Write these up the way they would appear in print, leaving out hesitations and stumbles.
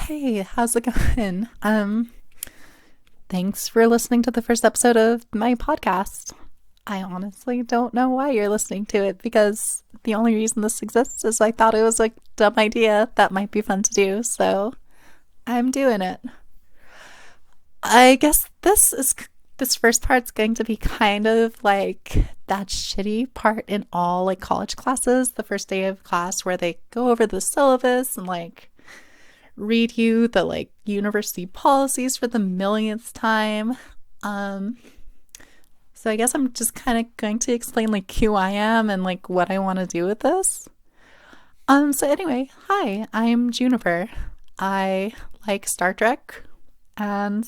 Hey, how's it going? Thanks for listening to the first episode of my podcast. I honestly don't know why you're listening to it because the only reason this exists is I thought it was a dumb idea that might be fun to do, so I'm doing it. I guess this first part's going to be kind of like that shitty part in all like college classes, the first day of class where they go over the syllabus and like read you the like university policies for the millionth time. Um, so I guess I'm just kind of going to explain like who I am and like what I want to do with this. So anyway, hi, I'm Juniper. I like Star Trek and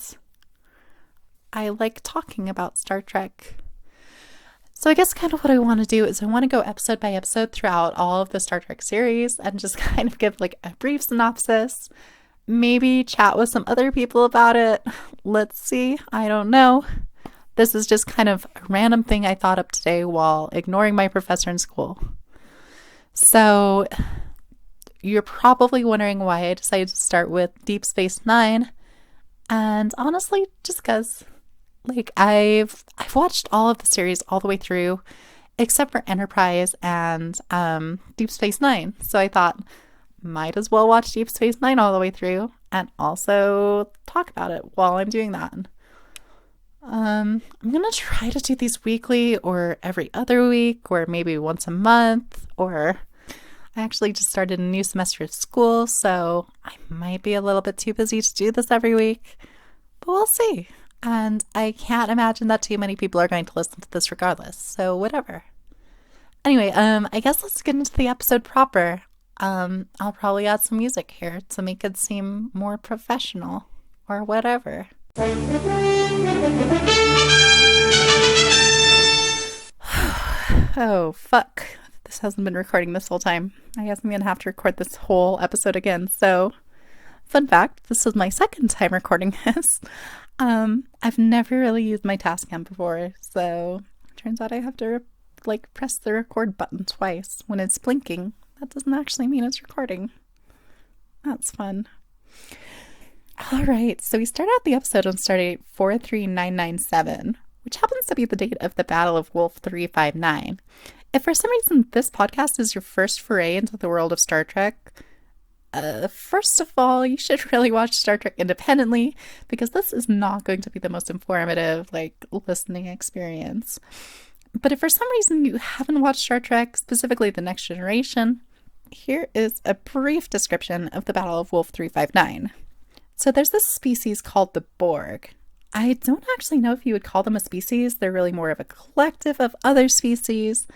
I like talking about Star Trek. So I guess kind of what I want to do is I want to go episode by episode throughout all of the Star Trek series and just kind of give like a brief synopsis. Maybe chat with some other people about it. Let's see. I don't know. This is just kind of a random thing I thought up today while ignoring my professor in school. So you're probably wondering why I decided to start with Deep Space Nine. And honestly, just because like I've watched all of the series all the way through, except for Enterprise and Deep Space Nine. So I thought, might as well watch Deep Space Nine all the way through and also talk about it while I'm doing that. I'm gonna try to do these weekly or every other week or maybe once a month, or I actually just started a new semester of school, so I might be a little bit too busy to do this every week, but we'll see. And I can't imagine that too many people are going to listen to this regardless, so whatever. Anyway, I guess let's get into the episode proper. I'll probably add some music here to make it seem more professional or whatever. Oh, fuck. This hasn't been recording this whole time. I guess I'm gonna have to record this whole episode again. So, fun fact, this is my second time recording this. I've never really used my Tascam before, so turns out I have to like press the record button twice when it's blinking. That doesn't actually mean it's recording. That's fun. All right, so we start out the episode on Stardate 43997, which happens to be the date of the Battle of Wolf 359. If for some reason this podcast is your first foray into the world of Star Trek, first of all, you should really watch Star Trek independently because this is not going to be the most informative, like, listening experience. But if for some reason you haven't watched Star Trek, specifically The Next Generation, here is a brief description of the Battle of Wolf 359. So there's this species called the Borg. I don't actually know if you would call them a species. They're really more of a collective of other species.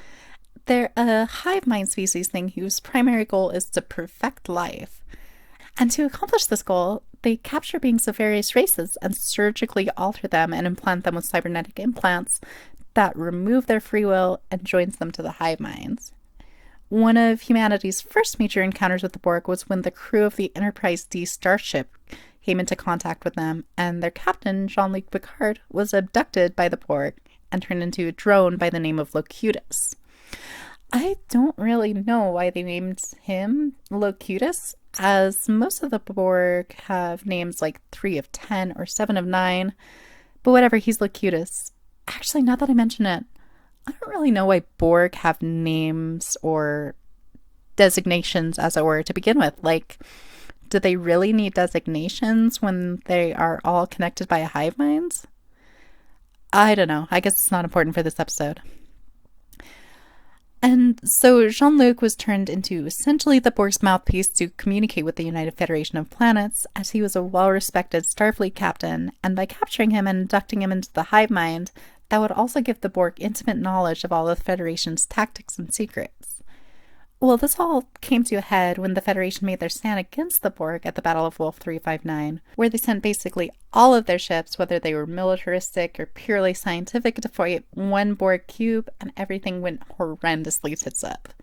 They're a hive mind species thing whose primary goal is to perfect life. And to accomplish this goal, they capture beings of various races and surgically alter them and implant them with cybernetic implants that remove their free will and joins them to the hive minds. One of humanity's first major encounters with the Borg was when the crew of the Enterprise D starship came into contact with them, and their captain, Jean-Luc Picard, was abducted by the Borg and turned into a drone by the name of Locutus. I don't really know why they named him Locutus, as most of the Borg have names like 3 of 10 or 7 of 9, but whatever, he's Locutus. Actually, now that I mention it, I don't really know why Borg have names or designations, as it were, to begin with. Like, do they really need designations when they are all connected by a hive mind? I don't know. I guess it's not important for this episode. And so Jean-Luc was turned into essentially the Borg's mouthpiece to communicate with the United Federation of Planets, as he was a well-respected Starfleet captain, and by capturing him and inducting him into the hive mind, that would also give the Borg intimate knowledge of all the Federation's tactics and secrets. Well, this all came to a head when the Federation made their stand against the Borg at the Battle of Wolf 359, where they sent basically all of their ships, whether they were militaristic or purely scientific, to fight one Borg cube, and everything went horrendously tits up.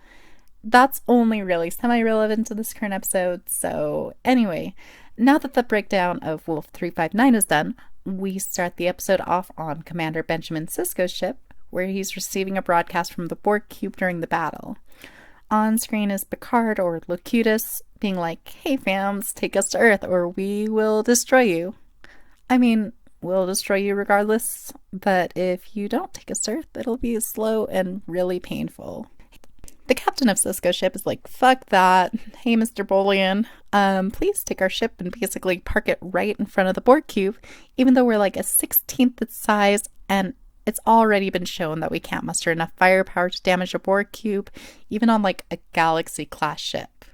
That's only really semi-relevant to this current episode, so anyway, now that the breakdown of Wolf 359 is done, we start the episode off on Commander Benjamin Sisko's ship, where he's receiving a broadcast from the Borg cube during the battle. On screen is Picard, or Locutus, being like, hey fams, take us to Earth or we will destroy you. I mean, we'll destroy you regardless, but if you don't take us to Earth, it'll be slow and really painful. The captain of Sisko's ship is like, fuck that. Hey, Mr. Bolian, please take our ship and basically park it right in front of the Borg cube, even though we're like a 16th its size, and it's already been shown that we can't muster enough firepower to damage a Borg cube, even on like a Galaxy-class ship.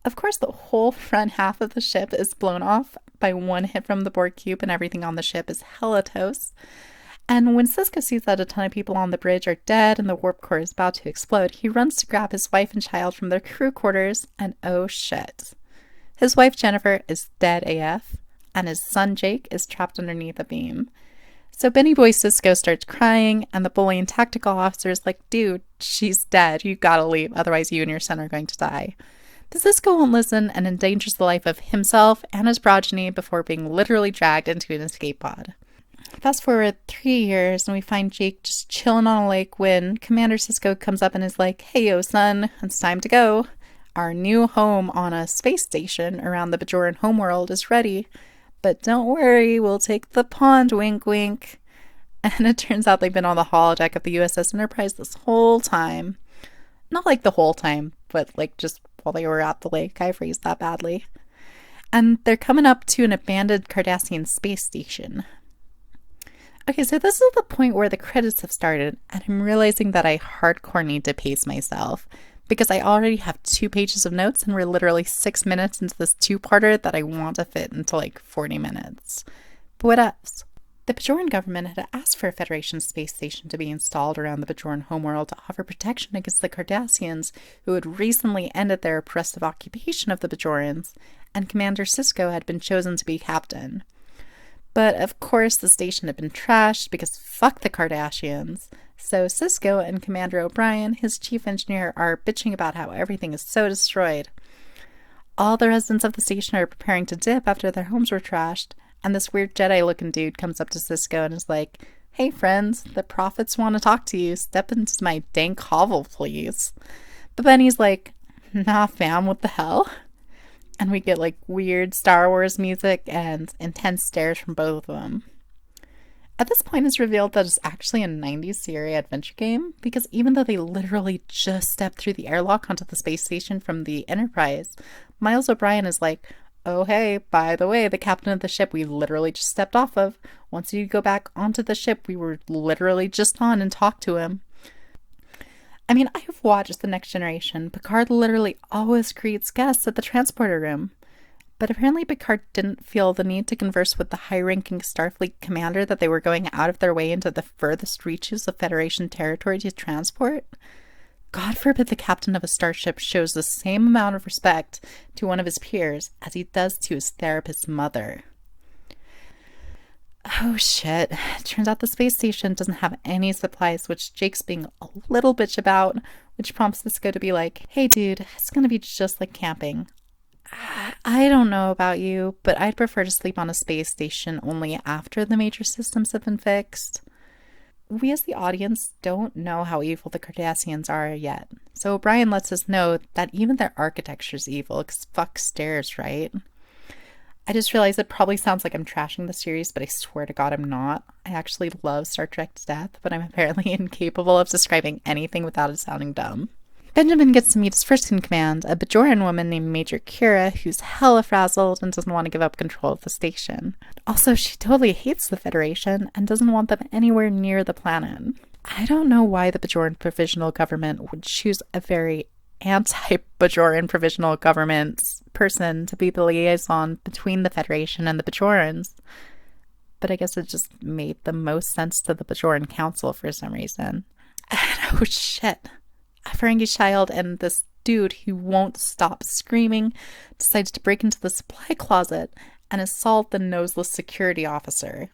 Of course, the whole front half of the ship is blown off by one hit from the Borg cube, and everything on the ship is hella toast. And when Sisko sees that a ton of people on the bridge are dead and the warp core is about to explode, he runs to grab his wife and child from their crew quarters, and oh shit. His wife Jennifer is dead AF, and his son Jake is trapped underneath a beam. So Benny Boy Sisko starts crying, and the bullying tactical officer is like, dude, she's dead, you gotta leave, otherwise you and your son are going to die. But Sisko won't listen and endangers the life of himself and his progeny before being literally dragged into an escape pod. Fast forward 3 years and we find Jake just chilling on a lake when Commander Sisko comes up and is like, hey yo son, it's time to go. Our new home on a space station around the Bajoran homeworld is ready. But don't worry, we'll take the pond, wink wink. And it turns out they've been on the holodeck of the USS Enterprise this whole time. Not like the whole time, but like just while they were at the lake. I phrased that badly. And they're coming up to an abandoned Cardassian space station. Okay, so this is the point where the credits have started, and I'm realizing that I hardcore need to pace myself, because I already have 2 pages of notes, and we're literally 6 minutes into this 2-parter that I want to fit into like 40 minutes. But what else? The Bajoran government had asked for a Federation space station to be installed around the Bajoran homeworld to offer protection against the Cardassians, who had recently ended their oppressive occupation of the Bajorans, and Commander Sisko had been chosen to be captain. But of course the station had been trashed because fuck the Cardassians. So Sisko and Commander O'Brien, his chief engineer, are bitching about how everything is so destroyed. All the residents of the station are preparing to dip after their homes were trashed, and this weird Jedi-looking dude comes up to Sisko and is like, hey friends, the prophets want to talk to you. Step into my dank hovel, please. But Benny's like, nah fam, what the hell? And we get like weird Star Wars music and intense stares from both of them. At this point it's revealed that it's actually a 90s Sierra adventure game, because even though they literally just stepped through the airlock onto the space station from the Enterprise, Miles O'Brien is like, oh hey, by the way, the captain of the ship we literally just stepped off of, once you go back onto the ship we were literally just on, and talk to him. I mean, I have watched The Next Generation. Picard literally always greets guests at the transporter room. But apparently Picard didn't feel the need to converse with the high-ranking Starfleet commander that they were going out of their way into the furthest reaches of Federation territory to transport. God forbid the captain of a starship shows the same amount of respect to one of his peers as he does to his therapist's mother. Oh shit, turns out the space station doesn't have any supplies, which Jake's being a little bitch about, which prompts Sisko to be like, hey dude, it's gonna be just like camping. I don't know about you, but I'd prefer to sleep on a space station only after the major systems have been fixed. We as the audience don't know how evil the Cardassians are yet, so O'Brien lets us know that even their architecture's evil, because fuck stairs, right? I just realized it probably sounds like I'm trashing the series, but I swear to God I'm not. I actually love Star Trek to death, but I'm apparently incapable of describing anything without it sounding dumb. Benjamin gets to meet his first in command, a Bajoran woman named Major Kira, who's hella frazzled and doesn't want to give up control of the station. Also, she totally hates the Federation and doesn't want them anywhere near the planet. I don't know why the Bajoran Provisional Government would choose a very anti-Bajoran Provisional Government person to be the liaison between the Federation and the Bajorans, but I guess it just made the most sense to the Bajoran Council for some reason. And oh shit, a Ferengi child and this dude who won't stop screaming decides to break into the supply closet and assault the noseless security officer.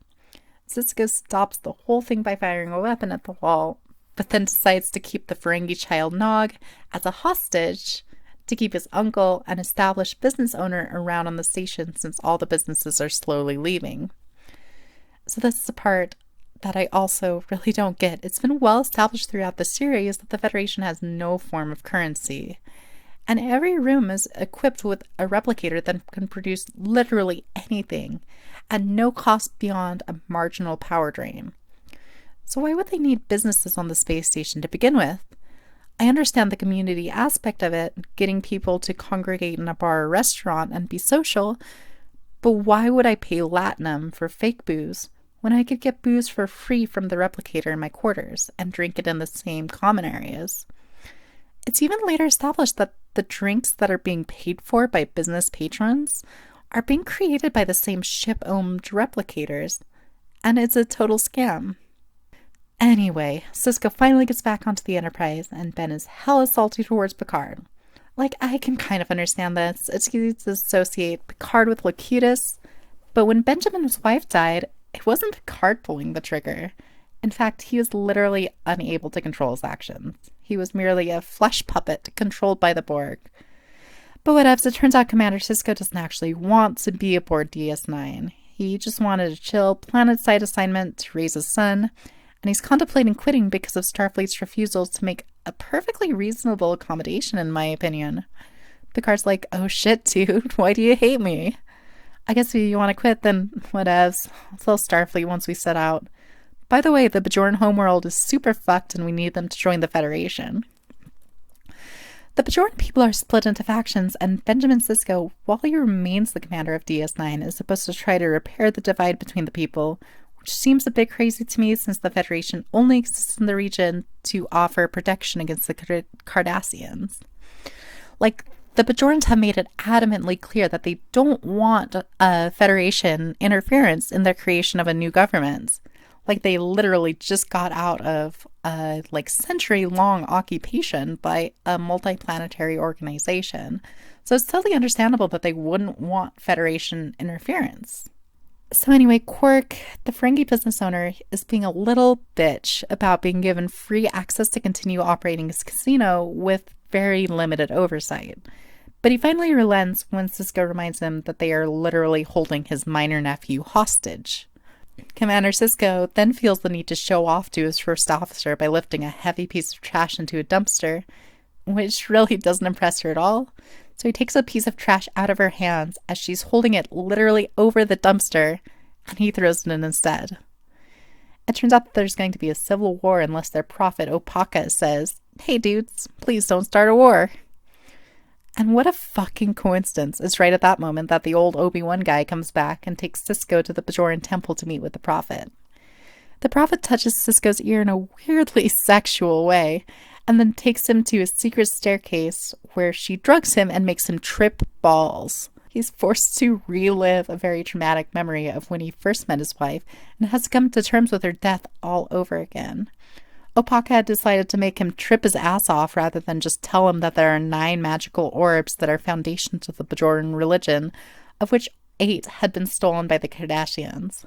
Sisko stops the whole thing by firing a weapon at the wall, but then decides to keep the Ferengi child Nog as a hostage to keep his uncle, an established business owner, around on the station since all the businesses are slowly leaving. So this is the part that I also really don't get. It's been well established throughout the series that the Federation has no form of currency. And every room is equipped with a replicator that can produce literally anything at no cost beyond a marginal power drain. So why would they need businesses on the space station to begin with? I understand the community aspect of it, getting people to congregate in a bar or restaurant and be social, but why would I pay latinum for fake booze when I could get booze for free from the replicator in my quarters and drink it in the same common areas? It's even later established that the drinks that are being paid for by business patrons are being created by the same ship-owned replicators, and it's a total scam. Anyway, Sisko finally gets back onto the Enterprise, and Ben is hella salty towards Picard. Like, I can kind of understand this. It's easy to associate Picard with Locutus, but when Benjamin's wife died, it wasn't Picard pulling the trigger. In fact, he was literally unable to control his actions. He was merely a flesh puppet controlled by the Borg. But whatevs, it turns out Commander Sisko doesn't actually want to be aboard DS9. He just wanted a chill planet-side assignment to raise his son, and he's contemplating quitting because of Starfleet's refusal to make a perfectly reasonable accommodation, in my opinion. Picard's like, oh shit, dude, why do you hate me? I guess if you want to quit, then whatevs. I'll tell Starfleet once we set out. By the way, the Bajoran homeworld is super fucked and we need them to join the Federation. The Bajoran people are split into factions, and Benjamin Sisko, while he remains the commander of DS9, is supposed to try to repair the divide between the people, which seems a bit crazy to me since the Federation only exists in the region to offer protection against the Cardassians. Like, the Bajorans have made it adamantly clear that they don't want Federation interference in their creation of a new government. Like, they literally just got out of a century-long occupation by a multiplanetary organization. So it's totally understandable that they wouldn't want Federation interference. So anyway, Quark, the Ferengi business owner, is being a little bitch about being given free access to continue operating his casino with very limited oversight. But he finally relents when Sisko reminds him that they are literally holding his minor nephew hostage. Commander Sisko then feels the need to show off to his first officer by lifting a heavy piece of trash into a dumpster, which really doesn't impress her at all. So he takes a piece of trash out of her hands as she's holding it literally over the dumpster, and he throws it in instead. It turns out that there's going to be a civil war unless their prophet Opaka says, "Hey dudes, please don't start a war." And what a fucking coincidence. It's right at that moment that the old Obi-Wan guy comes back and takes Sisko to the Bajoran temple to meet with the prophet. The prophet touches Sisko's ear in a weirdly sexual way, and then takes him to a secret staircase where she drugs him and makes him trip balls. He's forced to relive a very traumatic memory of when he first met his wife and has to come to terms with her death all over again. Opaka had decided to make him trip his ass off rather than just tell him that there are 9 magical orbs that are foundation to the Bajoran religion, of which 8 had been stolen by the Cardassians.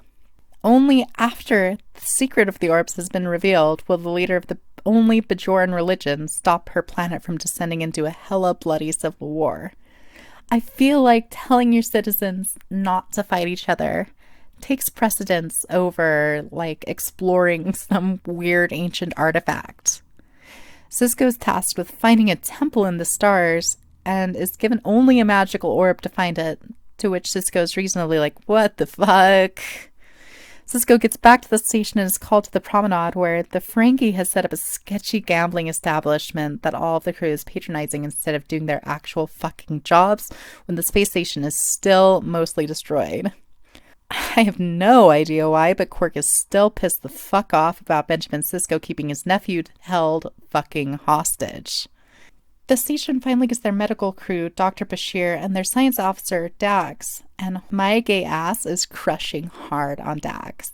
Only after the secret of the orbs has been revealed will the leader of the only Bajoran religion stop her planet from descending into a hella bloody civil war. I feel like telling your citizens not to fight each other takes precedence over, exploring some weird ancient artifact. Sisko's tasked with finding a temple in the stars and is given only a magical orb to find it, to which Sisko's reasonably like, what the fuck? Sisko gets back to the station and is called to the promenade where the Ferengi has set up a sketchy gambling establishment that all of the crew is patronizing instead of doing their actual fucking jobs when the space station is still mostly destroyed. I have no idea why, but Quark is still pissed the fuck off about Benjamin Sisko keeping his nephew held fucking hostage. The station finally gets their medical crew, Dr. Bashir, and their science officer, Dax, and my gay ass is crushing hard on Dax.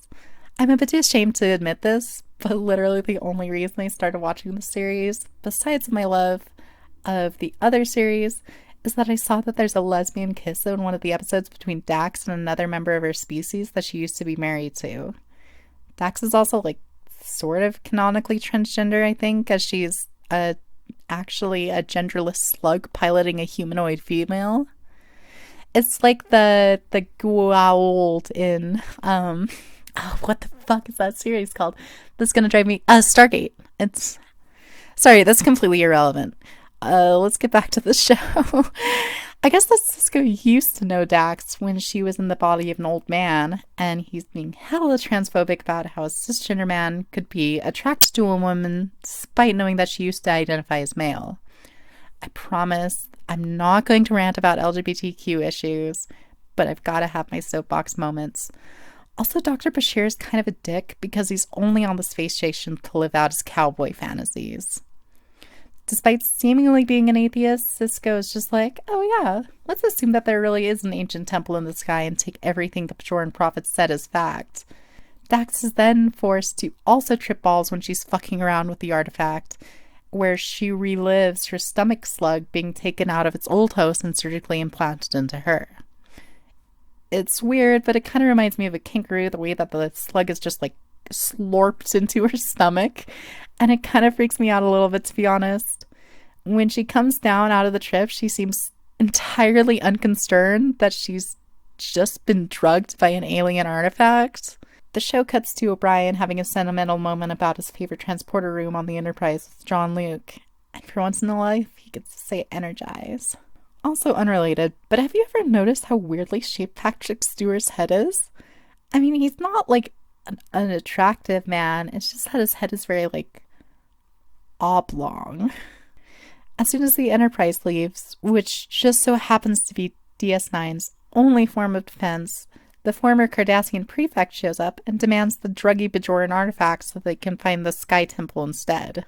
I'm a bit ashamed to admit this, but literally the only reason I started watching the series, besides my love of the other series, is that I saw that there's a lesbian kiss in one of the episodes between Dax and another member of her species that she used to be married to. Dax is also, sort of canonically transgender, I think, as she's actually a genderless slug piloting a humanoid female. It's like the Goa'uld in, what the fuck is that series called? That's gonna drive me, Stargate. Sorry, that's completely irrelevant. Let's get back to the show. I guess that Sisko used to know Dax when she was in the body of an old man, and he's being hella transphobic about how a cisgender man could be attracted to a woman despite knowing that she used to identify as male. I promise I'm not going to rant about LGBTQ issues, but I've got to have my soapbox moments. Also, Dr. Bashir is kind of a dick because he's only on the space station to live out his cowboy fantasies. Despite seemingly being an atheist, Sisko is just like, oh yeah, let's assume that there really is an ancient temple in the sky and take everything the Bajoran prophet said as fact. Dax is then forced to also trip balls when she's fucking around with the artifact, where she relives her stomach slug being taken out of its old host and surgically implanted into her. It's weird, but it kind of reminds me of a kangaroo, the way that the slug is just like slurped into her stomach, and it kind of freaks me out a little bit, to be honest. When she comes down out of the trip, she seems entirely unconcerned that she's just been drugged by an alien artifact. The show cuts to O'Brien having a sentimental moment about his favorite transporter room on the Enterprise with Jean-Luc, and for once in his life, he gets to say energize. Also unrelated, but have you ever noticed how weirdly shaped Patrick Stewart's head is? I mean, he's not like an attractive man, it's just that his head is very like oblong. As soon as the Enterprise leaves, which just so happens to be DS9's only form of defense, the former Cardassian prefect shows up and demands the druggy Bajoran artifact so they can find the Sky Temple instead.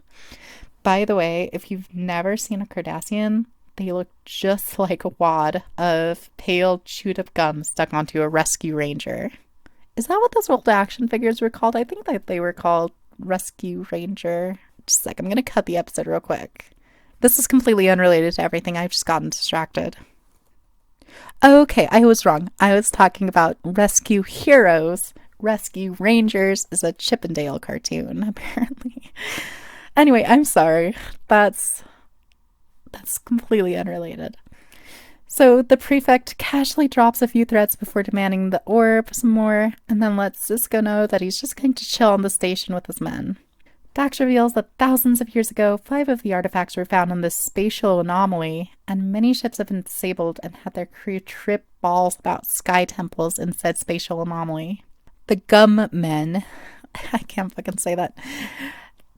By the way, if you've never seen a Cardassian, they look just like a wad of pale, chewed-up gum stuck onto a rescue ranger. Is that what those old action figures were called? I think that they were called Rescue Ranger. Just a sec, I'm going to cut the episode real quick. This is completely unrelated to everything. I've just gotten distracted. Okay, I was wrong. I was talking about Rescue Heroes. Rescue Rangers is a Chippendale cartoon, apparently. Anyway, I'm sorry. That's completely unrelated. So the prefect casually drops a few threats before demanding the orb some more, and then lets Sisko know that he's just going to chill on the station with his men. Dax reveals that thousands of years ago, 5 of the artifacts were found in this spatial anomaly, and many ships have been disabled and had their crew trip balls about sky temples in said spatial anomaly. The Gum Men, I can't fucking say that.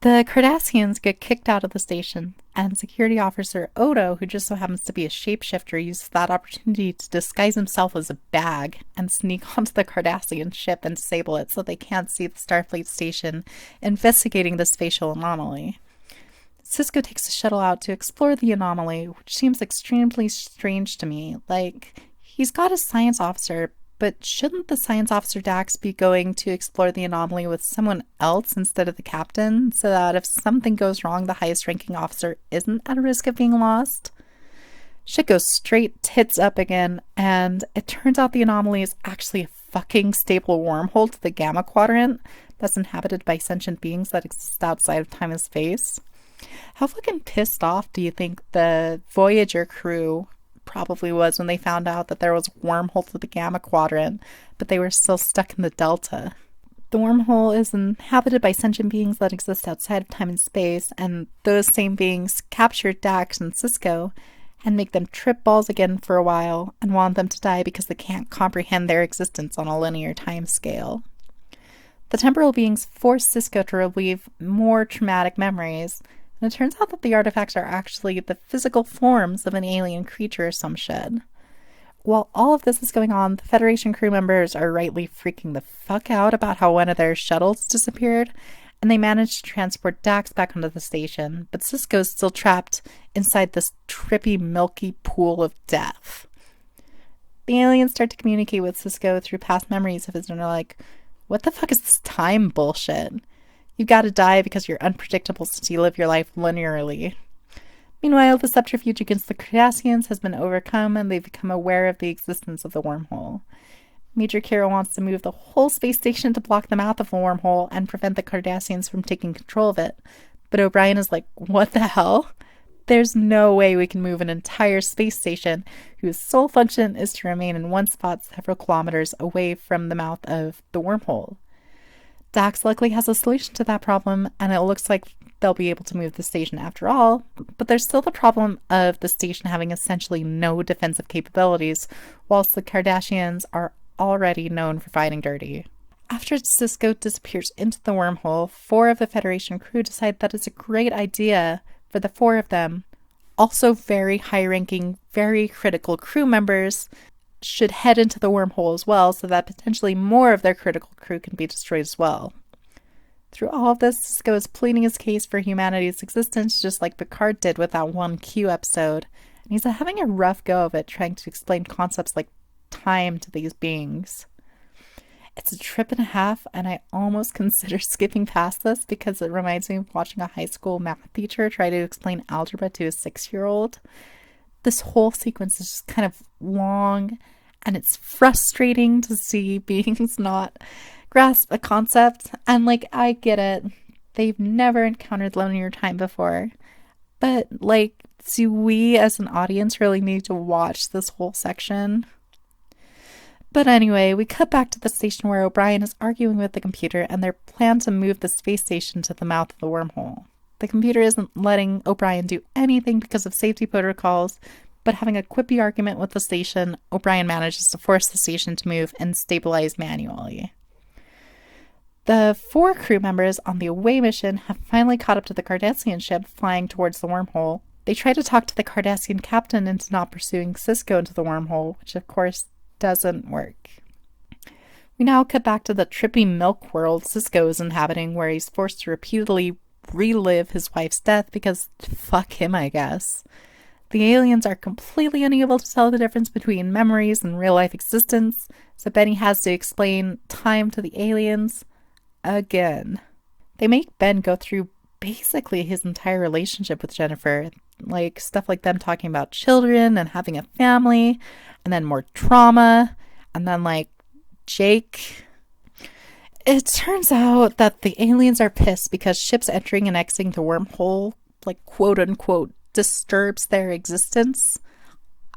The Cardassians get kicked out of the station, and security officer Odo, who just so happens to be a shapeshifter, uses that opportunity to disguise himself as a bag and sneak onto the Cardassian ship and disable it so they can't see the Starfleet station investigating the spatial anomaly. Sisko takes the shuttle out to explore the anomaly, which seems extremely strange to me. Like, he's got a science officer, but shouldn't the science officer Dax be going to explore the anomaly with someone else instead of the captain, so that if something goes wrong, the highest ranking officer isn't at a risk of being lost? Shit goes straight tits up again, and it turns out the anomaly is actually a fucking stable wormhole to the Gamma Quadrant that's inhabited by sentient beings that exist outside of time and space. How fucking pissed off do you think the Voyager crew probably was when they found out that there was a wormhole to the Gamma Quadrant, but they were still stuck in the Delta? The wormhole is inhabited by sentient beings that exist outside of time and space, and those same beings capture Dax and Sisko and make them trip balls again for a while and want them to die because they can't comprehend their existence on a linear time scale. The temporal beings force Sisko to relive more traumatic memories, and it turns out that the artifacts are actually the physical forms of an alien creature or some shit. While all of this is going on, the Federation crew members are rightly freaking the fuck out about how one of their shuttles disappeared, and they manage to transport Dax back onto the station, but Sisko's still trapped inside this trippy, milky pool of death. The aliens start to communicate with Sisko through past memories of his, and they're like, what the fuck is this time bullshit? You've got to die because you're unpredictable since you live your life linearly. Meanwhile, the subterfuge against the Cardassians has been overcome, and they've become aware of the existence of the wormhole. Major Kira wants to move the whole space station to block the mouth of the wormhole and prevent the Cardassians from taking control of it. But O'Brien is like, what the hell? There's no way we can move an entire space station whose sole function is to remain in one spot several kilometers away from the mouth of the wormhole. Dax luckily has a solution to that problem, and it looks like they'll be able to move the station after all, but there's still the problem of the station having essentially no defensive capabilities, whilst the Kardashians are already known for fighting dirty. After Sisko disappears into the wormhole, 4 of the Federation crew decide that it's a great idea for the 4 of them, also very high-ranking, very critical crew members, should head into the wormhole as well, so that potentially more of their critical crew can be destroyed as well. Through all of this, Sisko is pleading his case for humanity's existence, just like Picard did with that one Q episode, and he's having a rough go of it trying to explain concepts like time to these beings. It's a trip and a half, and I almost consider skipping past this because it reminds me of watching a high school math teacher try to explain algebra to a 6-year-old. This whole sequence is just kind of long, and it's frustrating to see beings not grasp a concept. And like, I get it. They've never encountered linear time before. But like, do we as an audience really need to watch this whole section? But anyway, we cut back to the station where O'Brien is arguing with the computer and their plan to move the space station to the mouth of the wormhole. The computer isn't letting O'Brien do anything because of safety protocols, but having a quippy argument with the station, O'Brien manages to force the station to move and stabilize manually. The 4 crew members on the away mission have finally caught up to the Cardassian ship flying towards the wormhole. They try to talk to the Cardassian captain into not pursuing Sisko into the wormhole, which of course doesn't work. We now cut back to the trippy milk world Sisko is inhabiting, where he's forced to repeatedly relive his wife's death because fuck him, I guess. The aliens are completely unable to tell the difference between memories and real-life existence, so Benny has to explain time to the aliens again. They make Ben go through basically his entire relationship with Jennifer, like stuff like them talking about children and having a family, and then more trauma, and then like Jake. It turns out that the aliens are pissed because ships entering and exiting the wormhole, like quote unquote, disturbs their existence.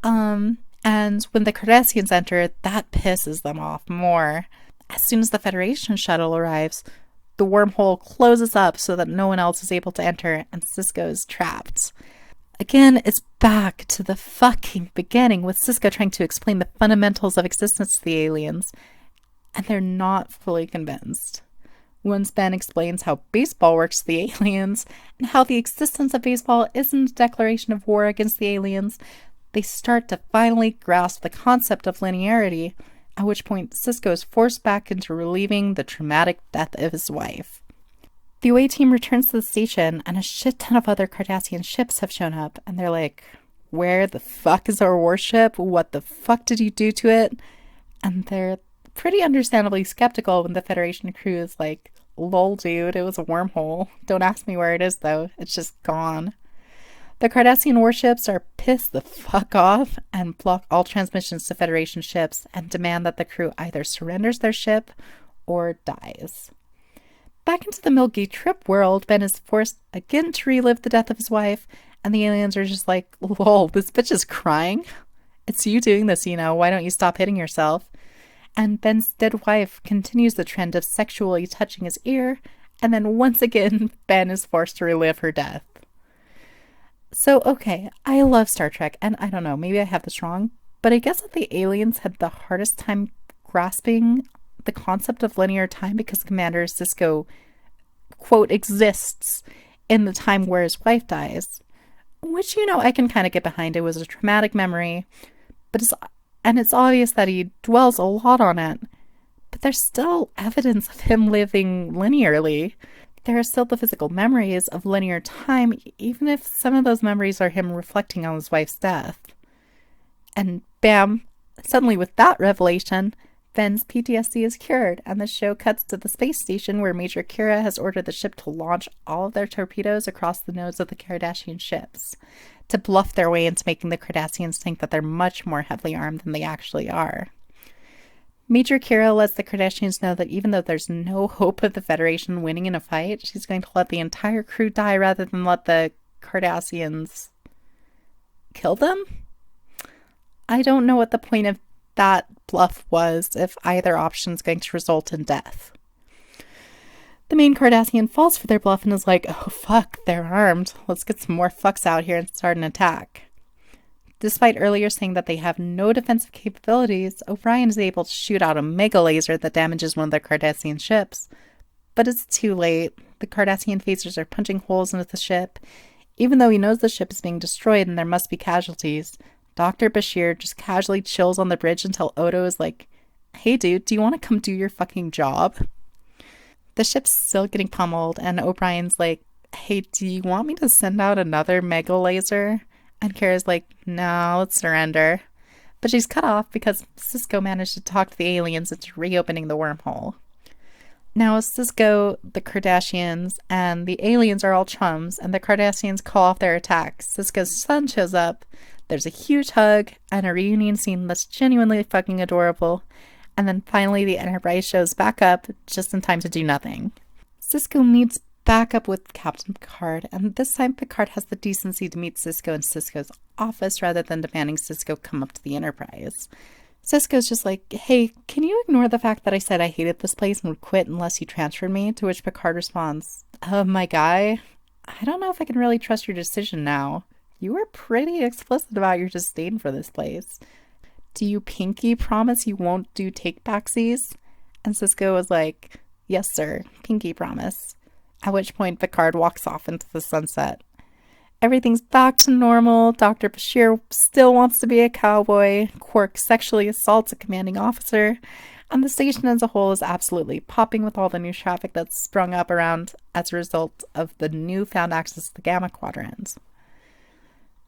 And when the Cardassians enter, that pisses them off more. As soon as the Federation shuttle arrives, the wormhole closes up so that no one else is able to enter, and Sisko is trapped. Again, it's back to the fucking beginning with Sisko trying to explain the fundamentals of existence to the aliens, and they're not fully convinced. Once Ben explains how baseball works to the aliens, and how the existence of baseball isn't a declaration of war against the aliens, they start to finally grasp the concept of linearity, at which point Sisko is forced back into relieving the traumatic death of his wife. The away team returns to the station, and a shit ton of other Cardassian ships have shown up, and they're like, where the fuck is our warship? What the fuck did you do to it? And they're pretty understandably skeptical when the Federation crew is like, lol dude, it was a wormhole. Don't ask me where it is though, it's just gone. The Cardassian warships are pissed the fuck off and block all transmissions to Federation ships and demand that the crew either surrenders their ship or dies. Back into the Milky Trip world, Ben is forced again to relive the death of his wife, and the aliens are just like, lol, this bitch is crying? It's you doing this, you know, why don't you stop hitting yourself? And Ben's dead wife continues the trend of sexually touching his ear, and then once again, Ben is forced to relive her death. So, okay, I love Star Trek, and I don't know, maybe I have this wrong, but I guess that the aliens had the hardest time grasping the concept of linear time because Commander Sisko, quote, exists in the time where his wife dies. Which, you know, I can kind of get behind. It was a traumatic memory, but it's obvious that he dwells a lot on it. But there's still evidence of him living linearly. There are still the physical memories of linear time, even if some of those memories are him reflecting on his wife's death. And bam, suddenly with that revelation, Ben's PTSD is cured, and the show cuts to the space station where Major Kira has ordered the ship to launch all of their torpedoes across the nodes of the Cardassian ships, to bluff their way into making the Cardassians think that they're much more heavily armed than they actually are. Major Kira lets the Cardassians know that even though there's no hope of the Federation winning in a fight, she's going to let the entire crew die rather than let the Cardassians kill them? I don't know what the point of that bluff was if either option is going to result in death. The main Cardassian falls for their bluff and is like, oh fuck, they're armed. Let's get some more fucks out here and start an attack. Despite earlier saying that they have no defensive capabilities, O'Brien is able to shoot out a mega laser that damages one of the Cardassian ships. But it's too late. The Cardassian phasers are punching holes into the ship. Even though he knows the ship is being destroyed and there must be casualties, Dr. Bashir just casually chills on the bridge until Odo is like, hey dude, do you want to come do your fucking job? The ship's still getting pummeled, and O'Brien's like, hey, do you want me to send out another mega laser? And Kara's like, no, let's surrender. But she's cut off because Sisko managed to talk the aliens into reopening the wormhole. Now, Sisko, the Cardassians, and the aliens are all chums, and the Cardassians call off their attacks. Sisko's son shows up, there's a huge hug, and a reunion scene that's genuinely fucking adorable. And then finally the Enterprise shows back up just in time to do nothing. Sisko meets back up with Captain Picard, and this time Picard has the decency to meet Sisko in Sisko's office rather than demanding Sisko come up to the Enterprise. Sisko's just like, hey, can you ignore the fact that I said I hated this place and would quit unless you transferred me? To which Picard responds, my guy, I don't know if I can really trust your decision now. You were pretty explicit about your disdain for this place. Do you pinky promise you won't do take-backsies? And Sisko was like, yes, sir, pinky promise. At which point Picard walks off into the sunset. Everything's back to normal. Dr. Bashir still wants to be a cowboy. Quark sexually assaults a commanding officer. And the station as a whole is absolutely popping with all the new traffic that's sprung up around as a result of the newfound access to the Gamma Quadrant.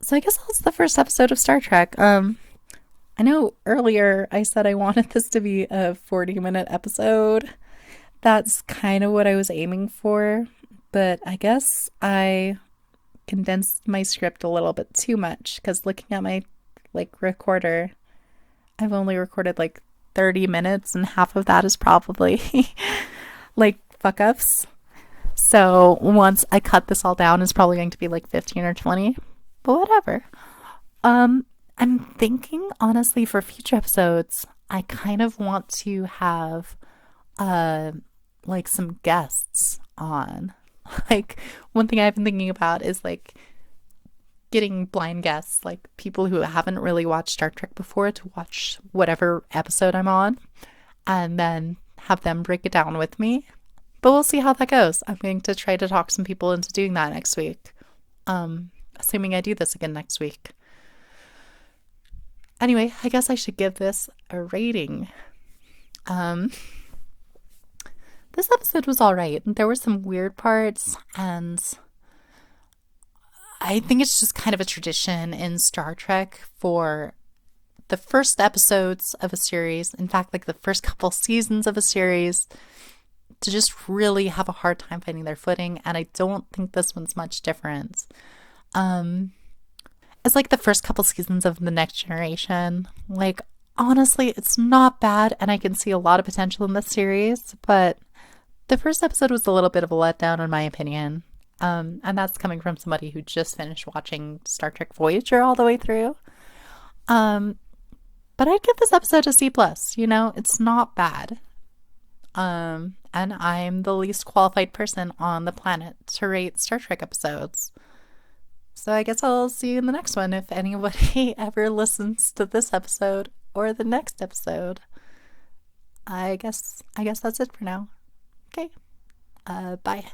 So I guess that's the first episode of Star Trek. I know earlier I said I wanted this to be a 40-minute episode. That's kind of what I was aiming for, but I guess I condensed my script a little bit too much because looking at my recorder, I've only recorded 30 minutes and half of that is probably fuck ups. So once I cut this all down, it's probably going to be 15 or 20, but whatever. I'm thinking, honestly, for future episodes, I kind of want to have, some guests on. One thing I've been thinking about is, getting blind guests, people who haven't really watched Star Trek before to watch whatever episode I'm on, and then have them break it down with me. But we'll see how that goes. I'm going to try to talk some people into doing that next week. Assuming I do this again next week. Anyway, I guess I should give this a rating. This episode was all right. There were some weird parts, and I think it's just kind of a tradition in Star Trek for the first episodes of a series, in fact, the first couple seasons of a series, to just really have a hard time finding their footing, and I don't think this one's much different. It's the first couple seasons of The Next Generation. Honestly, it's not bad, and I can see a lot of potential in this series, but the first episode was a little bit of a letdown, in my opinion. And that's coming from somebody who just finished watching Star Trek Voyager all the way through. But I'd give this episode a C+. It's not bad. And I'm the least qualified person on the planet to rate Star Trek episodes. So I guess I'll see you in the next one if anybody ever listens to this episode or the next episode. I guess that's it for now. Okay. Bye.